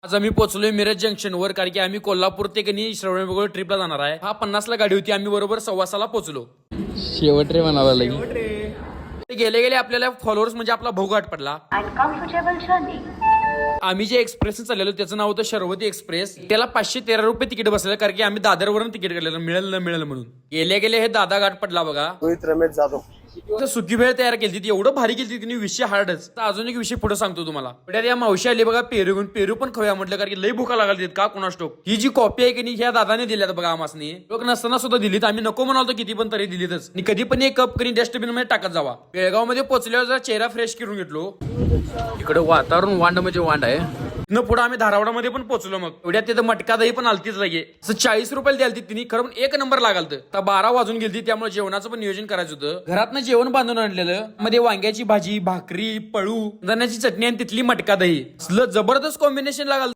आज आम्ही पोहोचलोय मिरज जंक्शन वर, कारण की आम्ही कोल्हापूर ते कनी श्रवणबेळगोळ ट्रिपला जाणार आहे. 50ला गाडी होती, आम्ही बरोबर 6:15ला पोहोचलो. शेवट रे म्हणाला लगी. ते गेले गेले आपल्याला फॉलोअर्स म्हणजे आपला भाऊ गाठ पडला. आम्ही जे एक्सप्रेस चाललेलो त्याचं नाव होतं शर्वती एक्सप्रेस. त्याला 513 रुपये तिकीट बसलेलं, कारण की आम्ही दादरवरून तिकीट काढलेलं, मिळेल म्हणून. गेले गेले हे दादा गाठ पडला बघा. रोहित रमेश जाधव. सुकी भेळ तयार केली ती, एवढं भारी केली ती विषय हार्डच. अजून एक विषय पुढे सांगतो तुम्हाला. पुढे या मावशी आली बघा पेरू घेऊन. पेरू पण खाऊया म्हटलं, कारण की लई भुका लागली का कोणास ठाऊक. ही जी कॉपी आहे की नाही ह्या दादाने दिल्यात बघा आमासनी. लोक नसताना सुद्धा दिलीत. आम्ही नको म्हणालो किती पण तरी दिलीतच. आणि कधी पण एक कप करी डस्टबिन मध्ये टाकत जावा. बेळगाव मध्ये पोहोचल्यावर जरा चेहरा फ्रेश करून घेतलो. इकडे वातावरण वांड म्हणजे वांड आहे. न पुढे आम्ही धारावडामध्ये पण पोहोचलो. मग एवढ्यात तिथं मटका दही पण आलतीच लगे. 40 रुपयाला द्याल तिने, खरं पण एक नंबर लागाल. तर 12 वाजून गेली, त्यामुळे जेवणाचं पण नियोजन करायचं होतं. घरातनं जेवण बांधून आणलेलं, मध्ये वांग्याची भाजी, भाकरी, पळू, धण्याची चटणी आणि तिथली मटका दही. जबरदस्त कॉम्बिनेशन लागाल.